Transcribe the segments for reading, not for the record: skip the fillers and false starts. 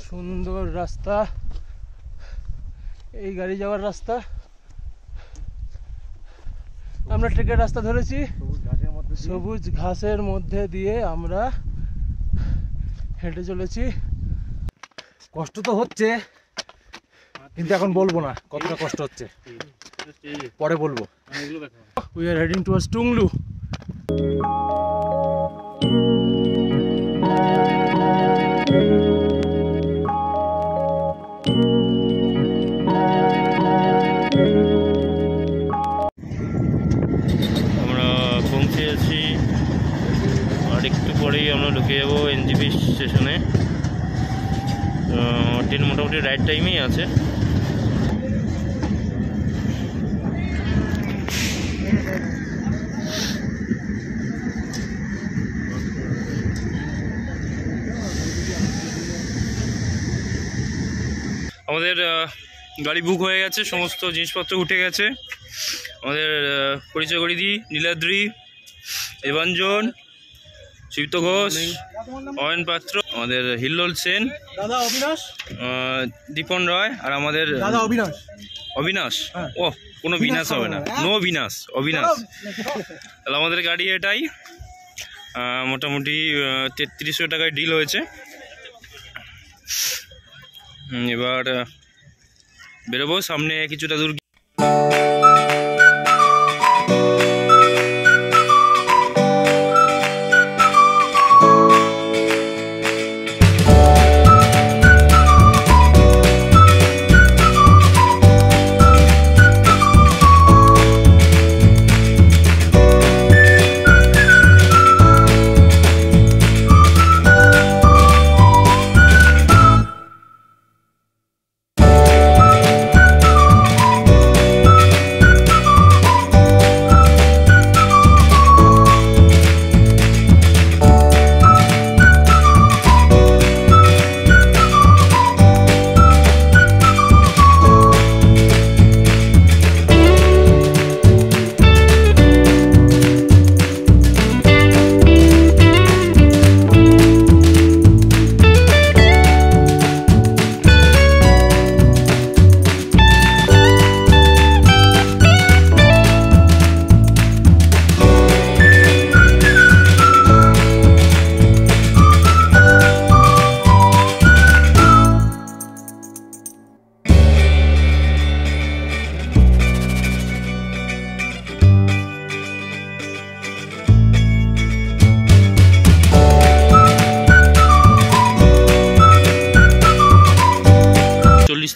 সুন্দর রাস্তা, এই গাড়ি যাওয়ার রাস্তা। আমরা ট্রেকের রাস্তা ধরেছি, সবুজ ঘাসের মধ্যে দিয়ে আমরা হেঁটে চলেছি। কষ্ট তো হচ্ছে, কিন্তু এখন বলবো না কতটা কষ্ট হচ্ছে, পরে বলবো। We are heading towards Tunglu. আমরা পৌঁছে যাচ্ছি, আর একটু পরেই আমরা ঢুকে যাবো এনজিপি স্টেশনে। ট্রেন মোটামুটি রাইট টাইমেই আছে। আমাদের গাড়ি বুক হয়ে গেছে, সমস্ত জিনিসপত্র উঠে গেছে। আমাদের পরিচয় করিয়ে দিই, নীলাদ্রি, দেবাঞ্জন, শিবত ঘোষ, অয়ন পাত্র, আমাদের হিল্লোল সেন, দাদা অবিনাশ, দীপন রয়, আর আমাদের দাদা অবিনাশ। অবিনাশ, ও কোনো বিনাশ হবে না, নো বিনাশ, অবিনাশ। তাহলে আমাদের গাড়ি এটাই, মোটামুটি 3300 টাকায় ডিল হয়েছে। এবার বেরোবো, সামনে কিছুটা দূর।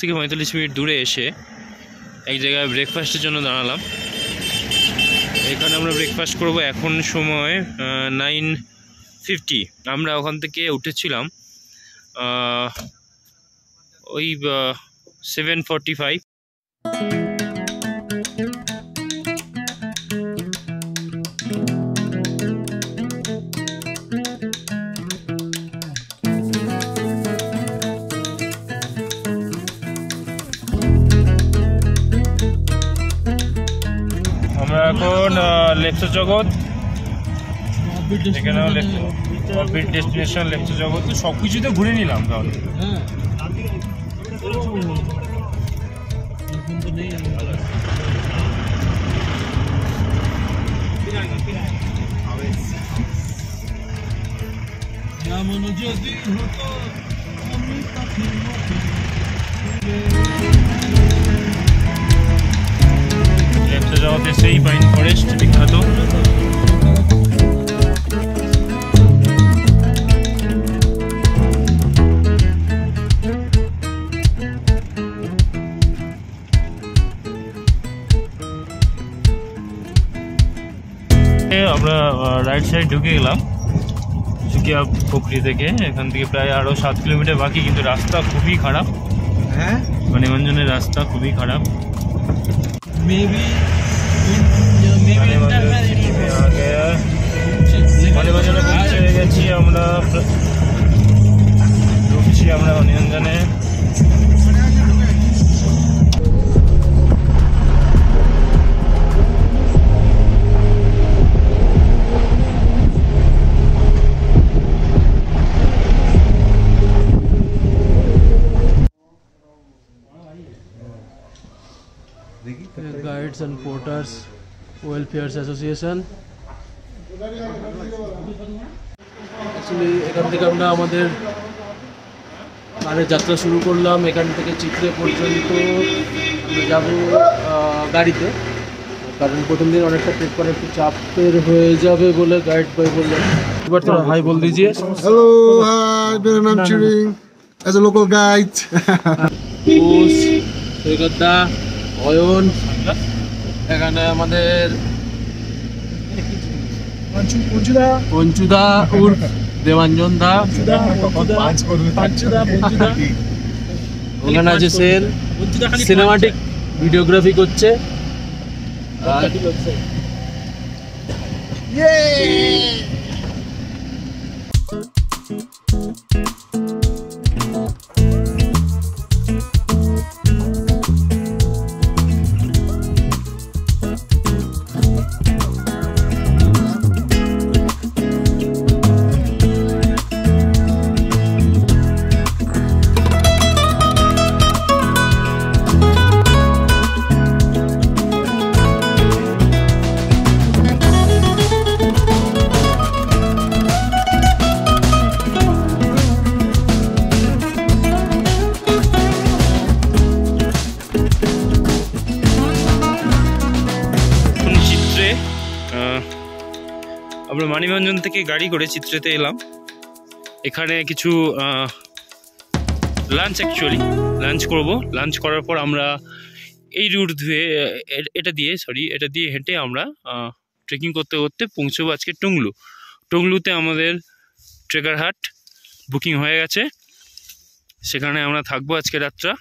থেকে 45 মিনিট দূরে এসে এক জায়গায় ব্রেকফাস্টের জন্য দাঁড়ালাম। এখানে আমরা ব্রেকফাস্ট করব। এখন সময় 9:50। আমরা ওখান থেকে উঠেছিলাম ওই 7:45। আমরা এখন লেপচা জগৎ, এখানে অরবিট ডেস্টিনেশন লেপচা জগৎ, সব কিছুতে ঘুরে নিলাম। তাহলে লেপচা জগতে সেই পাইন ফরেস্ট বিখ্যাত। আমরা রাইট সাইড ঢুকে গেলাম সুকিয়া পুকুরি থেকে। এখান থেকে প্রায় আরো 7 কিলোমিটার বাকি, কিন্তু রাস্তা খুবই খারাপ। হ্যাঁ, মানে মঞ্জনের রাস্তা খুবই খারাপ। মেবি পৌঁছে গেছি আমরা, ঢুকছি আমরা হনিরঞ্জনে। Guides and porters welfares association. Actually এখান থেকে আমরা আমাদের যাত্রা শুরু করলাম। এখান থেকে চিত্রে পর্যন্ত আমরা যাবো গাড়িতে, কারণ প্রথম দিন অনেকটা ট্রেক করে একটু চাপের হয়ে যাবে বলে গাইড ভাই বললেন। এবার তোরা হাই বল দিজিয়ে। Hello, hi, मेरा नाम Chiring as a local guide. সৈকতদা, Ayan, এখানে আমাদের পঞ্চুদা উর্ফ দেবাঞ্জন দা, ওখানে আছে সেল, সিনেমাটিক ভিডিওগ্রাফি করছে। আমরা মানিভঞ্জন থেকে গাড়ি করে চিত্রেতে এলাম। এখানে কিছু লাঞ্চ করব। লাঞ্চ করার পর আমরা এই রুট ধুয়ে এটা দিয়ে হেঁটে আমরা ট্রেকিং করতে করতে পৌঁছবো আজকে টংলুতে। আমাদের ট্রেকার হাট বুকিং হয়ে গেছে, সেখানে আমরা থাকবো আজকে রাতটা।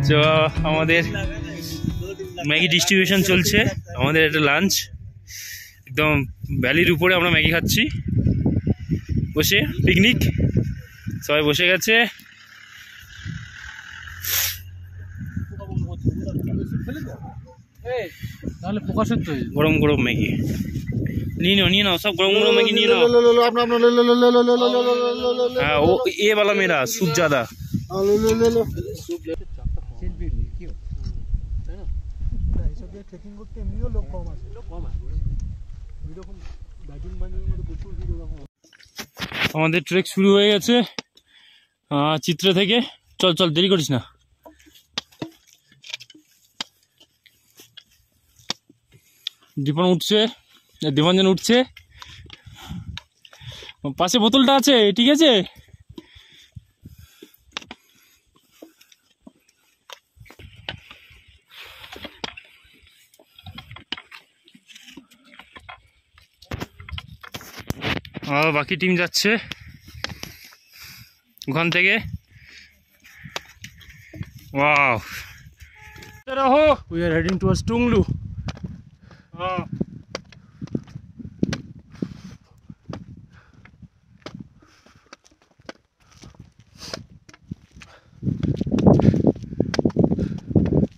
তো আমাদের ম্যাগি ডিস্ট্রিবিউশন চলছে। আমাদের একটা লাঞ্চ, একদম ভ্যালির উপরে আমরা ম্যাগি খাচ্ছি বসে, পিকনিক সবাই বসে গেছে। গরম গরম ম্যাগি নিয়ে নাও সব গরম গরম ম্যাগি নিয়ে নাও। হ্যাঁ ও এ वाला मेरा सूप ज्यादा। আমাদের ট্রেক শুরু হয়ে গেছে চিত্র থেকে। চল দেরি করিস না। দীপন উঠছে, দেবাঞ্জন উঠছে, পাশে বোতলটা আছে, ঠিক আছে। বাকি টিম যাচ্ছে ওখান থেকে। Wow, we are heading towards Tunglu.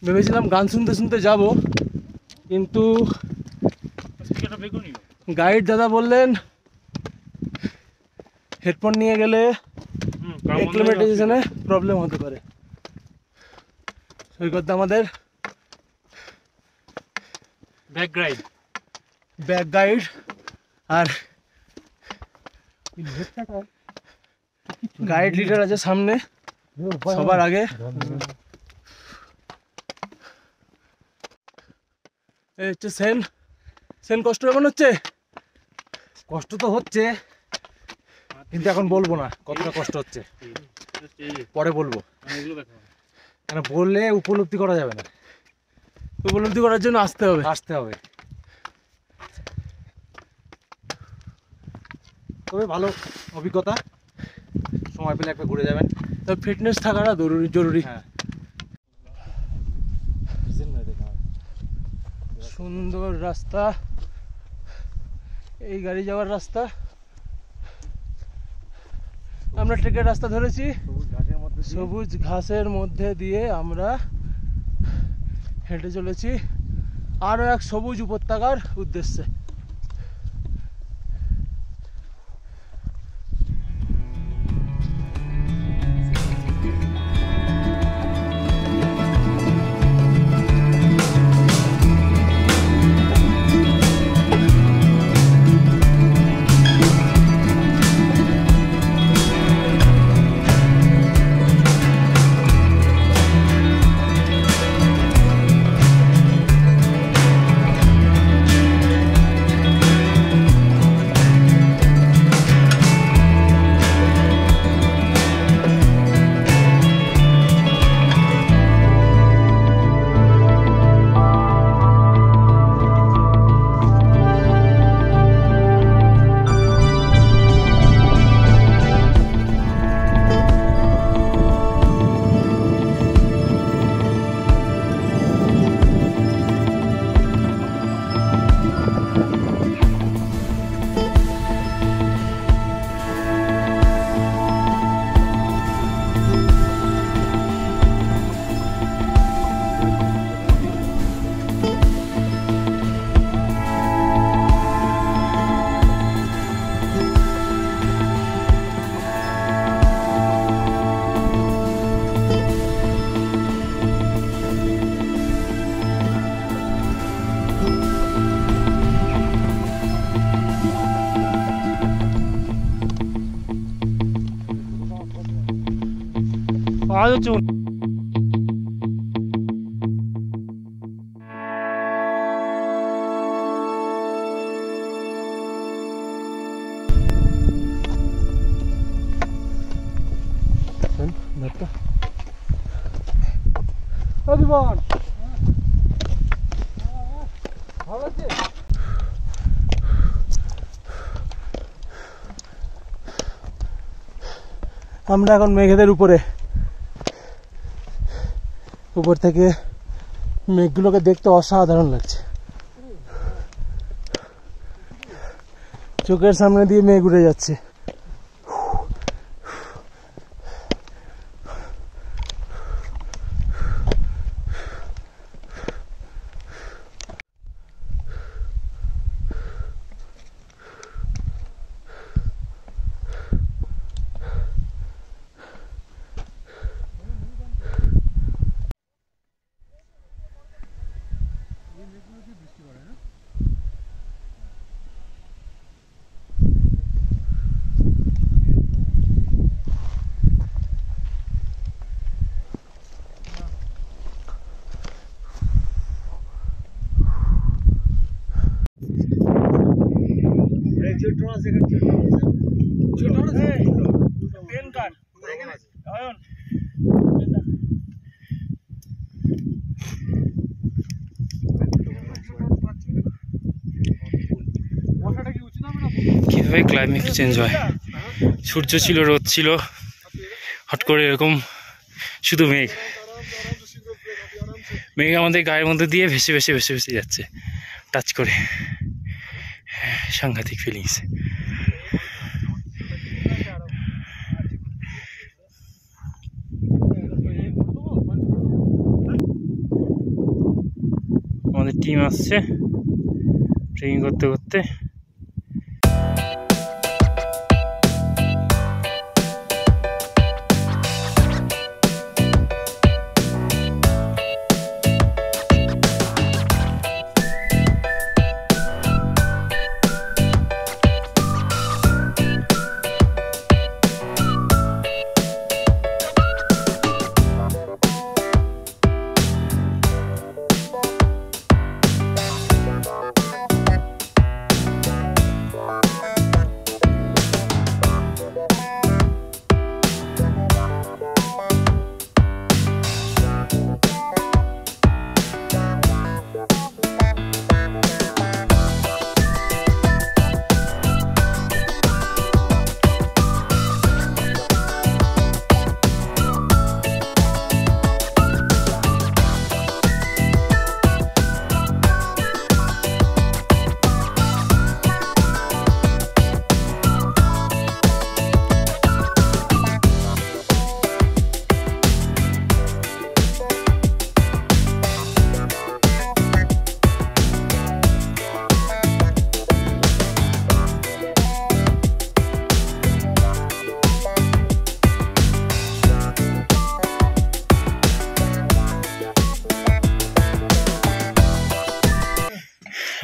ভেবেছিলাম গান শুনতে শুনতে যাব, কিন্তু গাইড দাদা বললেন হেডফোন নিয়ে গেলে অ্যাক্লিমেটাইজেশনে প্রবলেম হতে পারে। সৈকত আমাদের ব্যাক গাইড, আর গাইড লিডার আছে সামনে সবার আগে। এই হচ্ছে সেন কষ্ট কেমন হচ্ছে? কষ্ট তো হচ্ছে, কিন্তু এখন বলবো না কতটা কষ্ট হচ্ছে, পরে বলবো। কেন বললে উপলব্ধি করা যাবে না, উপলব্ধি করার জন্য আসতে হবে। তবে ভালো অভিজ্ঞতা, সময় পেলে একবার ঘুরে যাবেন। তো ফিটনেস থাকাটা জরুরি। হ্যাঁ, সুন্দর রাস্তা, এই গাড়ি যাওয়ার রাস্তা। আমরা ট্রেকের রাস্তা ধরেছি, সবুজ ঘাসের মধ্যে দিয়ে আমরা হেঁটে চলেছি আরো এক সবুজ উপত্যকার উদ্দেশ্যে। পাওয়া যাচ্ছে আমরা এখন মেঘেদের উপর থেকে মেঘগুলোকে দেখতে অসাধারণ লাগছে। চোখের সামনে দিয়ে মেঘ উড়ে যাচ্ছে। কিভাবে ক্লাইমেট চেঞ্জ হয়, সূর্য ছিল, রোদ ছিল, হট করে এরকম শুধু মেঘ আমাদের গায়ের মধ্যে দিয়ে ভেসে ভেসে ভেসে ভেসে যাচ্ছে, টাচ করে। সাংঘাতিক ফিলিংস। আমাদের টিম আসছে ট্রেকিং করতে করতে।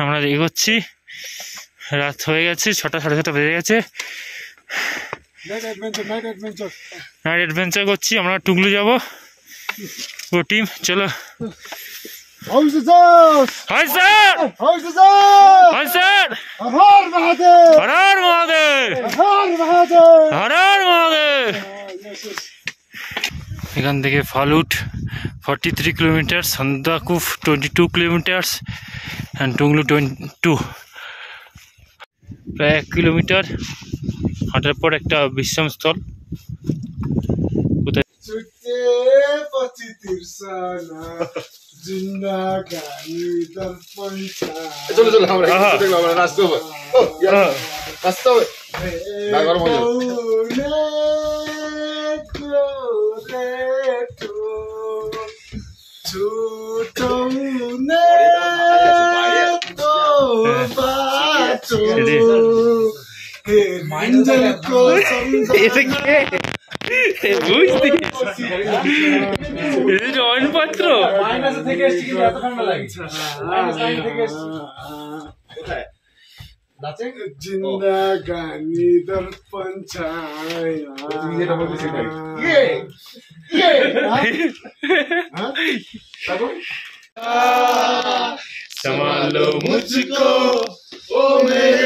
আমরা এগোচ্ছি, রাত হয়ে গেছে, 6টা 6:30 বেজে গেছে। নাইট অ্যাডভেঞ্চার করছি আমরা, টুগলু যাবো পুরো টিম। চলো। How's the sound? Hi sir, How's the sound? Hi sir. Har Mahadev! Har Har Mahadev, Har Mahadev! Har Har Mahadev. এখান থেকে Phalut 43 kilometre, সন্দাকুফ 22 kilometre and Tumling 22, প্রায় 1 কিলোমিটার হাঁটার পর একটা বিশ্রামস্থল। কোথায়? Chute pachi tirsana Jindagani darpan চলো চলো আমরা দেখবো, আমরা নাচতে হবে। নাচতে হবে না, গরম হয়ে যাবে। জয়ন পাত্র জিন্দাগানি দর্পণ ছায়া संभालो मुझको ओ मेरे